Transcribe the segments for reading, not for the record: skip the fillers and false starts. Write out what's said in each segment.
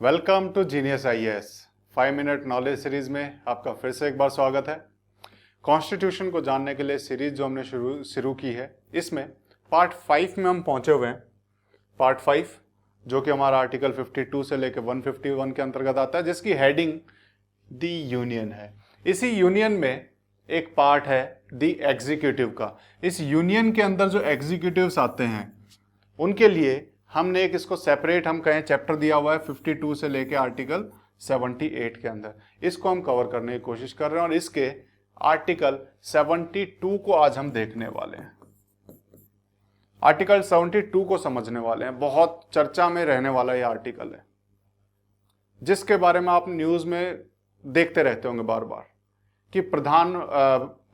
Welcome to genius IAS 5 minute knowledge series में आपका फिर से एक बार स्वागत है। कॉन्स्टिट्यूशन को जानने के लिए सीरीज जो हमने शुरू की है, इसमें पार्ट 5 में हम पहुंचे हुए हैं। पार्ट 5 जो कि हमारा आर्टिकल 52 से लेकर 151 के अंतर्गत आता है, जिसकी हेडिंग दी यूनियन है। इसी यूनियन में एक पार्ट है दी एग्जीक्यूटिव का। इस यूनियन के अंदर जो एग्जीक्यूटिव्स आते हैं उनके लिए हमने एक इसको सेपरेट हम कहें चैप्टर दिया हुआ है 52 से लेके आर्टिकल 78 के अंदर। इसको हम कवर करने की कोशिश कर रहे हैं और इसके आर्टिकल 72 को आज हम देखने वाले हैं। आर्टिकल 72 को समझने वाले हैं। बहुत चर्चा में रहने वाला ये आर्टिकल है, जिसके बारे में आप न्यूज में देखते रहते होंगे बार बार कि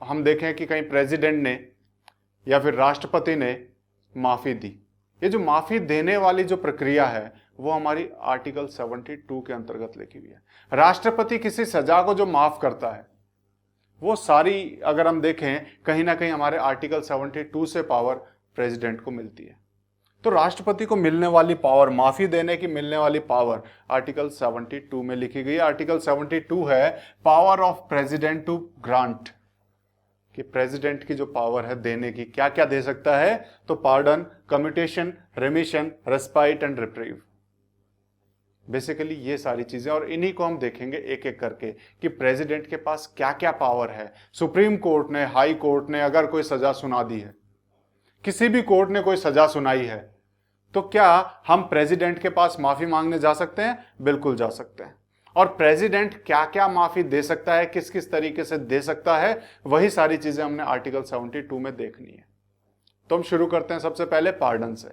हम देखें कि कहीं प्रेसिडेंट ने या फिर राष्ट्रपति ने माफी दी। ये जो माफी देने वाली जो प्रक्रिया है वो हमारी आर्टिकल 72 के अंतर्गत लिखी हुई है। राष्ट्रपति किसी सजा को जो माफ करता है वो सारी, अगर हम देखें, कहीं ना कहीं हमारे आर्टिकल 72 से पावर प्रेसिडेंट को मिलती है। तो राष्ट्रपति को मिलने वाली पावर, माफी देने की मिलने वाली पावर आर्टिकल 72 में लिखी गई है। आर्टिकल 72 है power of president to grant, कि प्रेसिडेंट की जो पावर है देने की, क्या क्या दे सकता है। तो pardon, commutation, रेमिशन, respite and reprieve, basically ये सारी चीजें, और इन्हीं को हम देखेंगे एक एक करके कि प्रेसिडेंट के पास क्या क्या पावर है। सुप्रीम कोर्ट ने, हाई कोर्ट ने अगर कोई सजा सुना दी है, किसी भी कोर्ट ने कोई सजा सुनाई है, तो क्या हम प्रेसिडेंट के पास माफी मांगने जा सकते हैं? बिल्कुल जा सकते हैं। और प्रेसिडेंट क्या क्या माफी दे सकता है, किस किस तरीके से दे सकता है, वही सारी चीजें हमने आर्टिकल 72 में देखनी है। तो हम शुरू करते हैं सबसे पहले पार्डन से।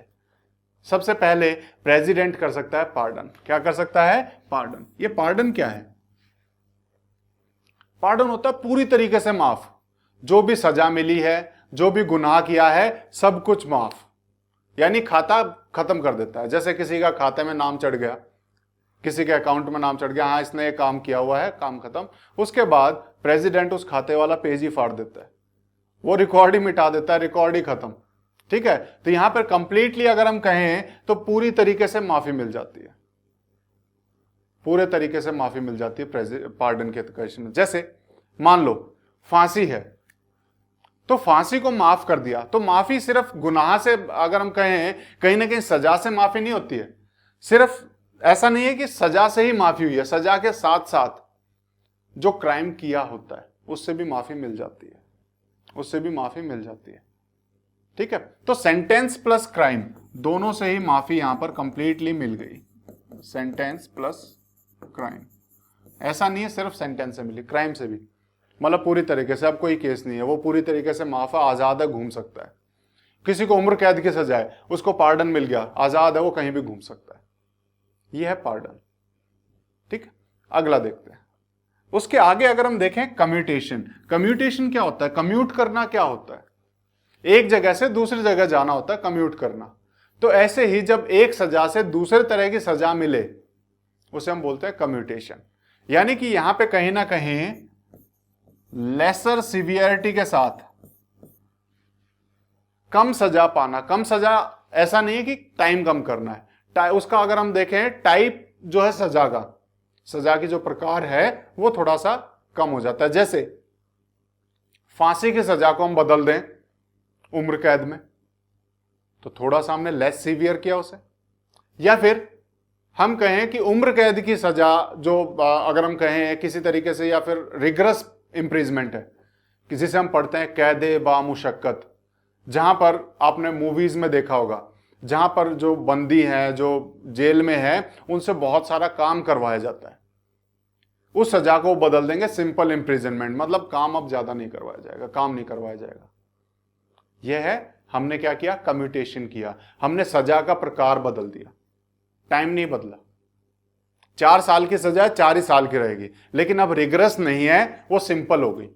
सबसे पहले प्रेसिडेंट कर सकता है पार्डन। क्या कर सकता है? पार्डन। ये पार्डन क्या है? पार्डन होता है पूरी तरीके से माफ। जो भी सजा मिली है, जो भी गुनाह किया है, सब कुछ माफ, यानी खाता खत्म कर देता है। जैसे किसी का खाते में नाम चढ़ गया, किसी के अकाउंट में नाम चढ़ गया, हाँ इसने ये काम किया हुआ है, काम खत्म। उसके बाद प्रेसिडेंट उस खाते वाला पेज ही फाड़ देता है, वो रिकॉर्ड ही मिटा देता है, रिकॉर्ड ही खत्म। ठीक है, तो यहां पर कंप्लीटली अगर हम कहें तो पूरी तरीके से माफी मिल जाती है, पूरे तरीके से माफी मिल जाती है पार्डन के केस में। जैसे मान लो फांसी है, तो फांसी को माफ कर दिया, तो माफी सिर्फ गुनाह से, अगर हम कहें कहीं ना कहीं सजा से माफी नहीं होती है। सिर्फ ऐसा नहीं है कि सजा से ही माफी हुई है, सजा के साथ साथ जो क्राइम किया होता है उससे भी माफी मिल जाती है, उससे भी माफी मिल जाती है। ठीक है, तो सेंटेंस प्लस क्राइम दोनों से ही माफी यहां पर कंप्लीटली मिल गई। सेंटेंस प्लस क्राइम, ऐसा नहीं है सिर्फ सेंटेंस से मिली, क्राइम से भी, मतलब पूरी तरीके से। अब कोई केस नहीं है, वो पूरी तरीके से माफ है, आजाद है, घूम सकता है। किसी को उम्र कैद की सजा है, उसको पार्डन मिल गया, आजाद है, वो कहीं भी घूम सकता है। ये है पार्डन। ठीक है, अगला देखते हैं। उसके आगे अगर हम देखें कम्यूटेशन। कम्यूटेशन क्या होता है? कम्यूट करना क्या होता है? एक जगह से दूसरी जगह जाना होता है कम्यूट करना। तो ऐसे ही जब एक सजा से दूसरे तरह की सजा मिले उसे हम बोलते हैं कम्यूटेशन। यानी कि यहां पे कहीं ना कहीं लेसर सिवियरिटी के साथ कम सजा पाना। कम सजा ऐसा नहीं है कि टाइम कम करना है, उसका अगर हम देखें टाइप जो है सजा का, सजा की जो प्रकार है वो थोड़ा सा कम हो जाता है। जैसे फांसी की सजा को हम बदल दें उम्र कैद में, तो थोड़ा सा हमने लेस सीवियर किया उसे। या फिर हम कहें कि उम्र कैद की सजा जो अगर हम कहें किसी तरीके से, या फिर रिगरस इंप्रिजमेंट है, कि जिसे हम पढ़ते हैं कैदे बामुशक्कत, जहां पर आपने मूवीज में देखा होगा, जहां पर जो बंदी है, जो जेल में है, उनसे बहुत सारा काम करवाया जाता है। उस सजा को बदल देंगे सिंपल इंप्रिजनमेंट, मतलब काम अब ज्यादा नहीं करवाया जाएगा, काम नहीं करवाया जाएगा। यह है, हमने क्या किया? कम्यूटेशन किया। हमने सजा का प्रकार बदल दिया, टाइम नहीं बदला। 4 साल की सजा 4 ही साल की रहेगी, लेकिन अब रिगरस नहीं है, वो सिंपल हो गई।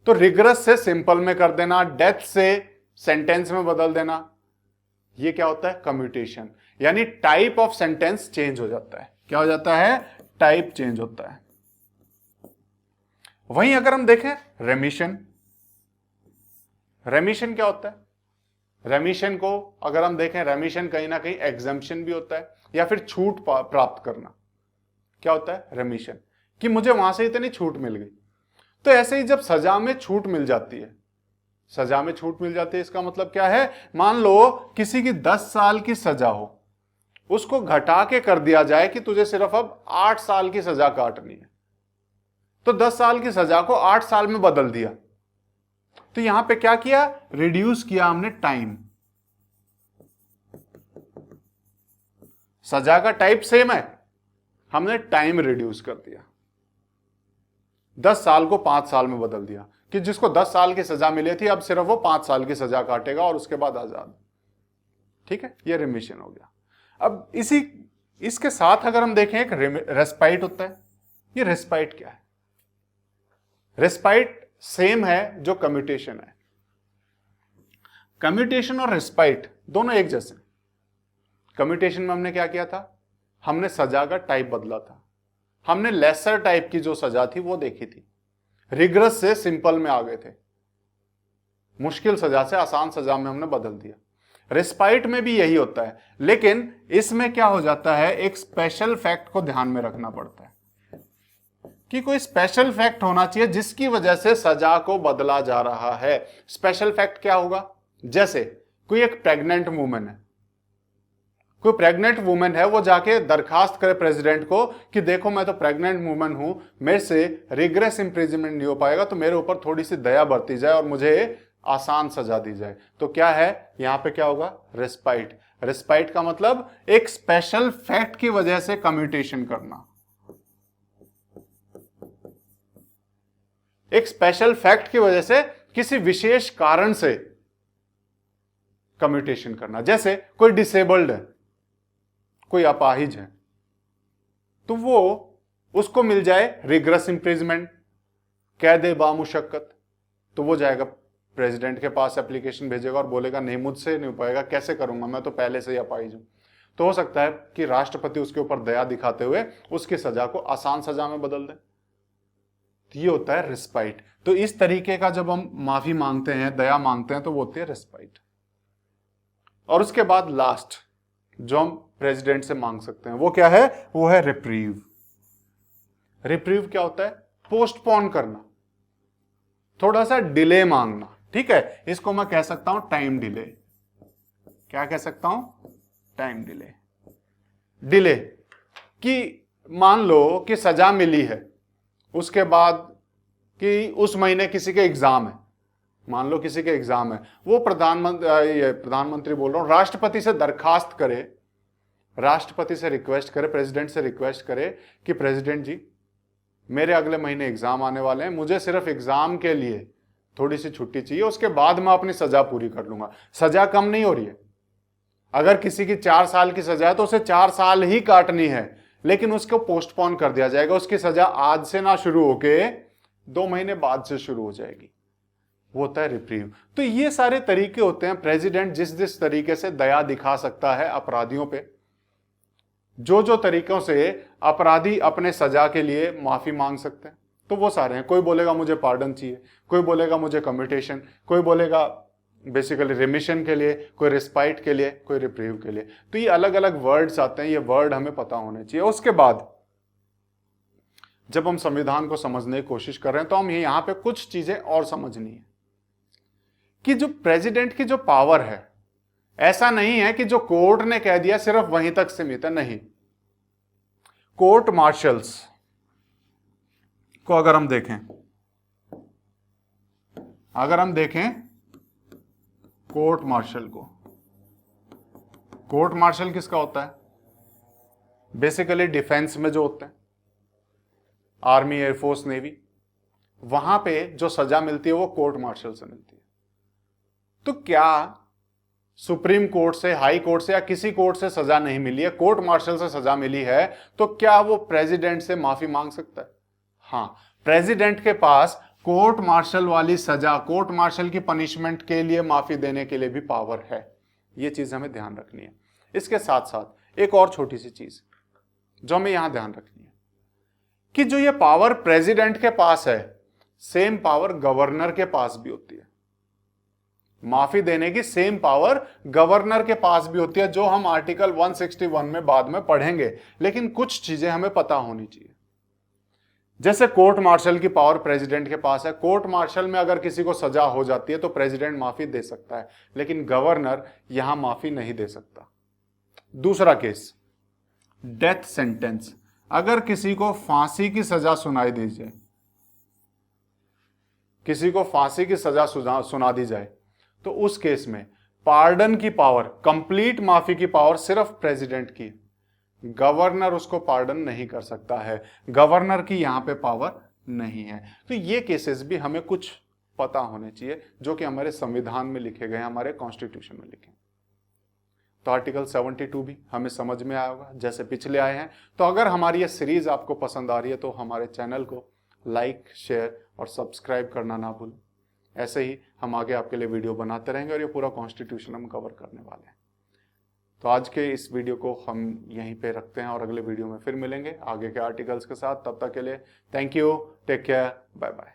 तो रिगरस से सिंपल में कर देना, डेथ से सेंटेंस में बदल देना, ये क्या होता है? कम्यूटेशन। यानी टाइप ऑफ सेंटेंस चेंज हो जाता है। क्या हो जाता है? टाइप चेंज होता है। वहीं अगर हम देखें रेमिशन, रेमिशन क्या होता है? रेमिशन को अगर हम देखें, रेमिशन कहीं ना कहीं एग्जम्पशन भी होता है या फिर छूट प्राप्त करना। क्या होता है? रेमिशन, कि मुझे वहां से इतनी छूट मिल गई। तो ऐसे ही जब सजा में छूट मिल जाती है, सजा में छूट मिल जाती है, इसका मतलब क्या है? मान लो किसी की 10 साल की सजा हो, उसको घटा के कर दिया जाए कि तुझे सिर्फ अब 8 साल की सजा काटनी है, तो 10 साल की सजा को 8 साल में बदल दिया। तो यहां पे क्या किया? रिड्यूस किया हमने टाइम। सजा का टाइप सेम है, हमने टाइम रिड्यूस कर दिया। 10 साल को 5 साल में बदल दिया कि जिसको 10 साल की सजा मिली थी अब सिर्फ वो 5 साल की सजा काटेगा और उसके बाद आजाद। ठीक है, ये रिमिशन हो गया। अब इसके साथ अगर हम देखें, एक रेस्पाइट होता है। ये रेस्पाइट क्या है? रेस्पाइट सेम है जो कम्यूटेशन है। कम्यूटेशन और रेस्पाइट दोनों एक जैसे। कम्यूटेशन में हमने क्या किया था? हमने सजा का टाइप बदला था। हमने लेसर टाइप की जो सजा थी वो देखी थी, रिग्रेस से सिंपल में आ गए थे, मुश्किल सजा से आसान सजा में हमने बदल दिया। रेस्पाइट में भी यही होता है, लेकिन इसमें क्या हो जाता है, एक स्पेशल फैक्ट को ध्यान में रखना पड़ता है कि कोई स्पेशल फैक्ट होना चाहिए जिसकी वजह से सजा को बदला जा रहा है। स्पेशल फैक्ट क्या होगा? जैसे कोई एक प्रेग्नेंट वुमेन है, कोई प्रेग्नेंट वुमेन है, वो जाके दरखास्त करे प्रेसिडेंट को कि देखो मैं तो प्रेग्नेंट वुमेन हूं, मेरे से रिग्रेस इंप्रिजनमेंट नहीं हो पाएगा, तो मेरे ऊपर थोड़ी सी दया बरती जाए और मुझे आसान सजा दी जाए। तो क्या है यहां पे? क्या होगा? रेस्पाइट। रेस्पाइट का मतलब एक स्पेशल फैक्ट की वजह से कम्यूटेशन करना, एक स्पेशल फैक्ट की वजह से किसी विशेष कारण से कम्यूटेशन करना। जैसे कोई डिसेबल्ड है, कोई अपाहिज है, तो वो उसको मिल जाए रिग्रेस इंप्रिजमेंट, कैद बामुशक्कत, तो वो जाएगा प्रेसिडेंट के पास, एप्लीकेशन भेजेगा और बोलेगा नहीं मुझसे नहीं हो पाएगा, कैसे करूंगा, मैं तो पहले से ही अपाहिज हूं। तो हो सकता है कि राष्ट्रपति उसके ऊपर दया दिखाते हुए उसकी सजा को आसान सजा में बदल दे। तो ये होता है रिस्पाइट। तो इस तरीके का जब हम माफी मांगते हैं, दया मांगते हैं, तो वो होती है रिस्पाइट। और उसके बाद लास्ट जो हम प्रेसिडेंट से मांग सकते हैं वो क्या है? वो है रिप्रीव। रिप्रीव क्या होता है? पोस्टपोन करना, थोड़ा सा डिले मांगना। ठीक है, इसको मैं कह सकता हूं टाइम डिले। क्या कह सकता हूं? Time delay. डिले कि मान लो कि सजा मिली है, उसके बाद कि उस महीने किसी के एग्जाम है, मान लो किसी के एग्जाम है, वो प्रधानमंत्री बोल रहा हूं, राष्ट्रपति से दरखास्त करे, राष्ट्रपति से रिक्वेस्ट करे, प्रेसिडेंट से रिक्वेस्ट करे कि प्रेसिडेंट जी मेरे अगले महीने एग्जाम आने वाले हैं, मुझे सिर्फ एग्जाम के लिए थोड़ी सी छुट्टी चाहिए, उसके बाद मैं अपनी सजा पूरी कर लूंगा। सजा कम नहीं हो रही है। अगर किसी की 4 साल की सजा है तो उसे 4 साल ही काटनी है, लेकिन उसको पोस्टपोन कर दिया जाएगा। उसकी सजा आज से ना शुरू होके 2 महीने बाद से शुरू हो जाएगी। वो होता है रिप्रीव। तो ये सारे तरीके होते हैं प्रेसिडेंट जिस तरीके से दया दिखा सकता है अपराधियों पे, जो तरीकों से अपराधी अपने सजा के लिए माफी मांग सकते हैं, तो वो सारे हैं। कोई बोलेगा मुझे पार्डन चाहिए, कोई बोलेगा मुझे कम्यूटेशन, कोई बोलेगा बेसिकली रिमिशन के लिए, कोई रिस्पाइट के लिए, कोई रिप्रीव के लिए। तो ये अलग अलग वर्ड्स आते हैं, ये वर्ड हमें पता होने चाहिए। उसके बाद जब हम संविधान को समझने की कोशिश कर रहे हैं तो हम यहां पे कुछ चीजें और समझनी है कि जो प्रेसिडेंट की जो पावर है, ऐसा नहीं है कि जो कोर्ट ने कह दिया सिर्फ वहीं तक सीमित है, नहीं। कोर्ट मार्शल्स को अगर हम देखें कोर्ट मार्शल को, कोर्ट मार्शल किसका होता है? बेसिकली डिफेंस में जो होते हैं, आर्मी, एयरफोर्स, नेवी, वहां पे जो सजा मिलती है वो कोर्ट मार्शल से मिलती है। तो क्या सुप्रीम कोर्ट से, हाई कोर्ट से या किसी कोर्ट से सजा नहीं मिली है, कोर्ट मार्शल से सजा मिली है, तो क्या वो प्रेसिडेंट से माफी मांग सकता है? हां, प्रेसिडेंट के पास कोर्ट मार्शल वाली सजा, कोर्ट मार्शल की पनिशमेंट के लिए माफी देने के लिए भी पावर है। यह चीज हमें ध्यान रखनी है। इसके साथ साथ एक और छोटी सी चीज जो हमें यहां ध्यान रखनी है कि जो ये पावर प्रेसिडेंट के पास है, सेम पावर गवर्नर के पास भी होती है। माफी देने की सेम पावर गवर्नर के पास भी होती है, जो हम आर्टिकल 161 में बाद में पढ़ेंगे। लेकिन कुछ चीजें हमें पता होनी चाहिए। जैसे कोर्ट मार्शल की पावर प्रेसिडेंट के पास है, कोर्ट मार्शल में अगर किसी को सजा हो जाती है तो प्रेसिडेंट माफी दे सकता है, लेकिन गवर्नर यहां माफी नहीं दे सकता। दूसरा केस, डेथ सेंटेंस। अगर किसी को फांसी की सजा सुनाई दी जाए, किसी को फांसी की सजा सुना दी जाए, तो उस केस में पार्डन की पावर, कंप्लीट माफी की पावर सिर्फ प्रेसिडेंट की, गवर्नर उसको पार्डन नहीं कर सकता है, गवर्नर की यहां पे पावर नहीं है। तो ये केसेस भी हमें कुछ पता होने चाहिए, जो कि हमारे संविधान में लिखे गए, हमारे कॉन्स्टिट्यूशन में लिखे। तो आर्टिकल 72 भी हमें समझ में आया होगा जैसे पिछले आए हैं। तो अगर हमारी ये सीरीज आपको पसंद आ रही है तो हमारे चैनल को लाइक, शेयर और सब्सक्राइब करना ना भूलें। ऐसे ही हम आगे आपके लिए वीडियो बनाते रहेंगे और ये पूरा कॉन्स्टिट्यूशन हम कवर करने वाले हैं। तो आज के इस वीडियो को हम यहीं पे रखते हैं और अगले वीडियो में फिर मिलेंगे आगे के आर्टिकल्स के साथ। तब तक के लिए thank you, take care, bye bye.